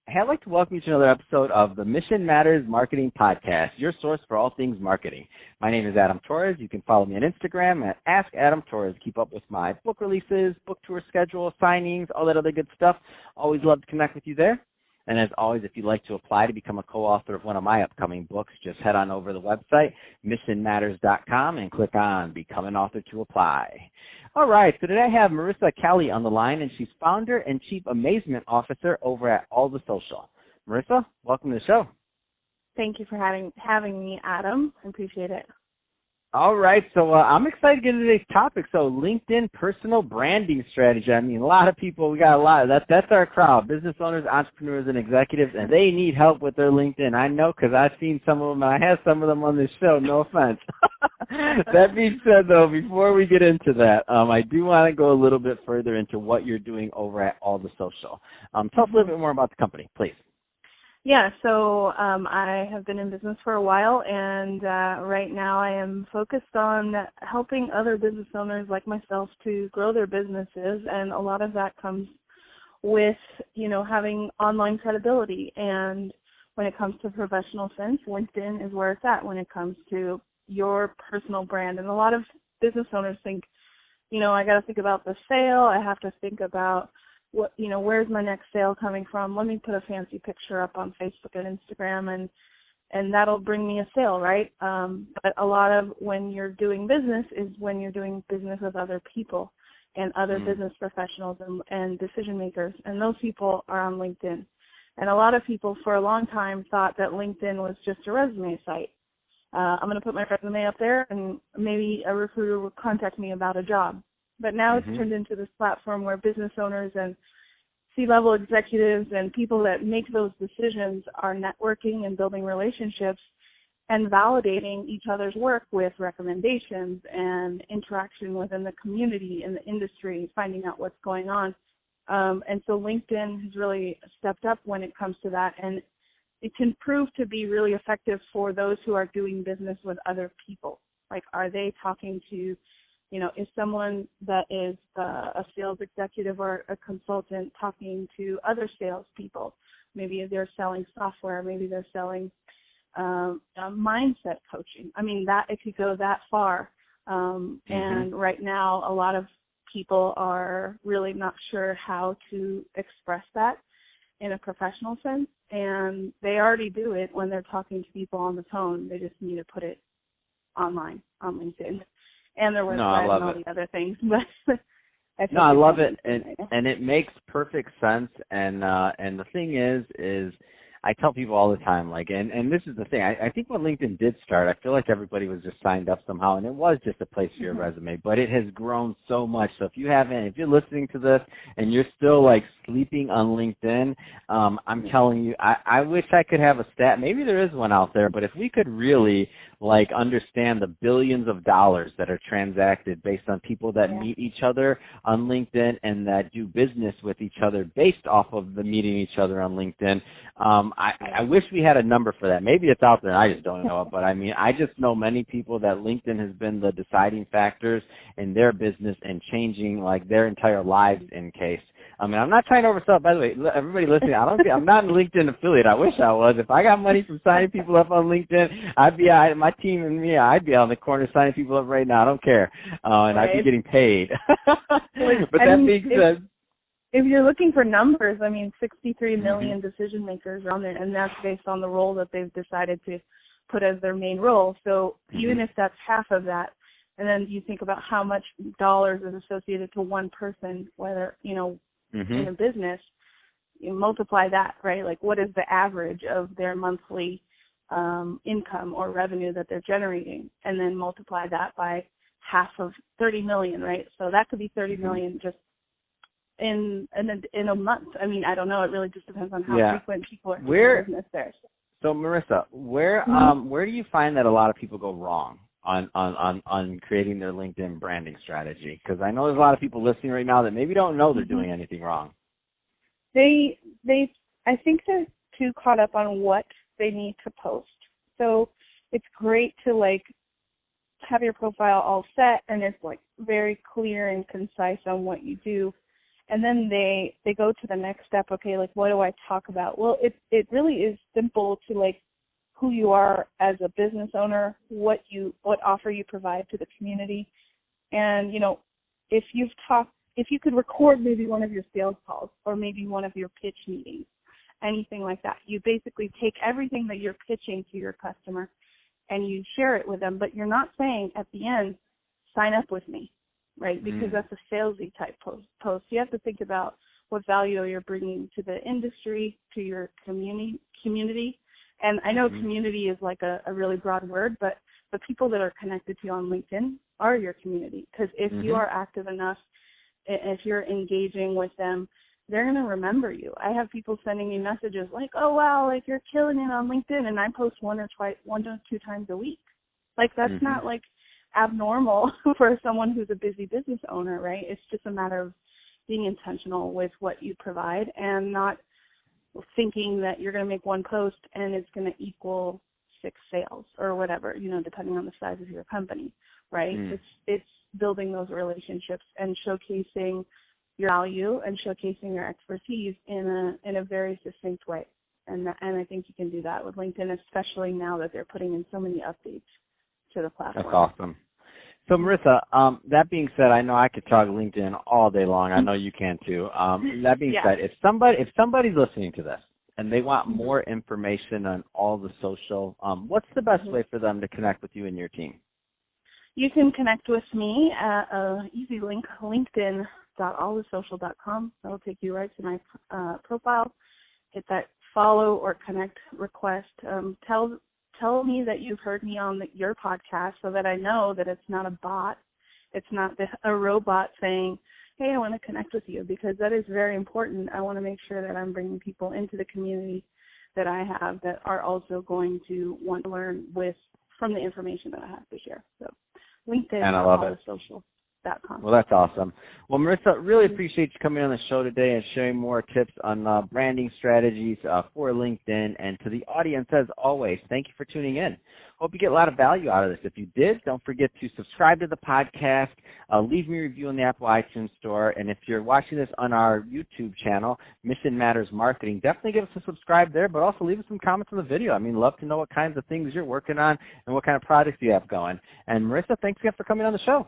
Hey, I'd like to welcome you to another episode of the Mission Matters Marketing Podcast, your source for all things marketing. My name is Adam Torres. You can follow me on Instagram at Ask Adam Torres. Keep up with my book releases, book tour schedule, signings, all that other good stuff. Always love to connect with you there. And as always, if you'd like to apply to become a co-author of one of my upcoming books, just head on over to the website, missionmatters.com, and click on Become an Author to apply. All right, so today I have Marisa Cali on the line, and she's founder and chief amazement officer over at All the Social. Marisa, welcome to the show. Thank you for having me, Adam. I appreciate it. All right, so I'm excited to get into today's topic. So LinkedIn personal branding strategy. I mean, a lot of people, we got a lot. That's our crowd, business owners, entrepreneurs, and executives, and they need help with their LinkedIn. I know because I've seen some of them, and I have some of them on this show, no offense. That being said, though, before we get into that, I do want to go a little bit further into what you're doing over at All the Social. Tell us a little bit more about the company, please. Yeah, so I have been in business for a while, and right now I am focused on helping other business owners like myself to grow their businesses, and a lot of that comes with, having online credibility. And when it comes to professional sense, LinkedIn is where it's at when it comes to your personal brand. And a lot of business owners think, I got to think about the sale, I have to think about where's my next sale coming from? Let me put a fancy picture up on Facebook and Instagram, and that'll bring me a sale, right? But a lot of when you're doing business is when you're doing business with other people and other business professionals and decision makers, and those people are on LinkedIn. And a lot of people for a long time thought that LinkedIn was just a resume site. I'm going to put my resume up there, and maybe a recruiter will contact me about a job. But now it's turned into this platform where business owners and C-level executives and people that make those decisions are networking and building relationships and validating each other's work with recommendations and interaction within the community and the industry, finding out what's going on. And so LinkedIn has really stepped up when it comes to that, and it can prove to be really effective for those who are doing business with other people. Like, are they talking to is someone that is a sales executive or a consultant talking to other salespeople? Maybe they're selling software. Maybe they're selling mindset coaching. I mean, that it could go that far. And right now, a lot of people are really not sure how to express that in a professional sense, and they already do it when they're talking to people on the phone. They just need to put it online on LinkedIn. And their website and all the other things. But I love it, and it makes perfect sense. And the thing is I tell people all the time, and this is the thing. I think when LinkedIn did start, I feel like everybody was just signed up somehow, and it was just a place for your resume. But it has grown so much. So if you're listening to this and you're still sleeping on LinkedIn, I'm telling you, I wish I could have a stat. Maybe there is one out there, but if we could really understand the billions of dollars that are transacted based on people that meet each other on LinkedIn and that do business with each other based off of the meeting each other on LinkedIn. I wish we had a number for that. Maybe it's out there and I just don't know it, but I just know many people that LinkedIn has been the deciding factors in their business and changing their entire lives in case. I'm not trying to oversell. By the way, everybody listening, I'm not a LinkedIn affiliate. I wish I was. If I got money from signing people up on LinkedIn, my team and me, I'd be on the corner signing people up right now. I don't care, and I'd be getting paid. But that being said, if you're looking for numbers, 63 million decision makers are on there, and that's based on the role that they've decided to put as their main role. So even if that's half of that, and then you think about how much dollars is associated to one person, whether in a business, you multiply that, right? What is the average of their monthly income or revenue that they're generating, and then multiply that by half of 30 million, right? So that could be 30 million just in a month. I don't know. It really just depends on how frequent people are doing business there. So Marisa, where do you find that a lot of people go wrong on creating their LinkedIn branding strategy? Because I know there's a lot of people listening right now that maybe don't know they're doing anything wrong. I think they're too caught up on what they need to post. So it's great to have your profile all set and it's very clear and concise on what you do. And then they go to the next step. Okay, like, what do I talk about? Well, it really is simple to, like, who you are as a business owner, what offer you provide to the community. And, you know, if you could record maybe one of your sales calls or maybe one of your pitch meetings, anything like that. You basically take everything that you're pitching to your customer and you share it with them, but you're not saying at the end, sign up with me, right? Because that's a salesy type post. You have to think about what value you're bringing to the industry, to your community. And I know community is like a really broad word, but the people that are connected to you on LinkedIn are your community. Because if you are active enough, if you're engaging with them, they're going to remember you. I have people sending me messages like, oh, wow, like, you're killing it on LinkedIn, and I post one to two times a week. Like, that's not, like, abnormal for someone who's a busy business owner, right? It's just a matter of being intentional with what you provide and not thinking that you're going to make one post and it's going to equal 6 sales or whatever, you know, depending on the size of your company, right? It's building those relationships and showcasing your value and showcasing your expertise in a very succinct way. And I think you can do that with LinkedIn, especially now that they're putting in so many updates to the platform. That's awesome. So, Marisa, that being said, I know I could talk LinkedIn all day long. I know you can too. That being said, if somebody's listening to this and they want more information on all the social, what's the best way for them to connect with you and your team? You can connect with me at easy link, linkedin.allthesocial.com. That'll take you right to my profile. Hit that follow or connect request. Tell me that you've heard me on your podcast so that I know that it's not a bot. It's not a robot saying, hey, I want to connect with you, because that is very important. I want to make sure that I'm bringing people into the community that I have that are also going to want to learn from the information that I have to share. So LinkedIn, and I love it. Social.com. Well, that's awesome. Well, Marisa, really appreciate you coming on the show today and sharing more tips on branding strategies for LinkedIn. And to the audience, as always, thank you for tuning in. Hope you get a lot of value out of this. If you did, don't forget to subscribe to the podcast, leave me a review in the Apple iTunes Store, and if you're watching this on our YouTube channel, Mission Matters Marketing, definitely give us a subscribe there, but also leave us some comments on the video. I mean, love to know what kinds of things you're working on and what kind of projects you have going. And Marisa, thanks again for coming on the show.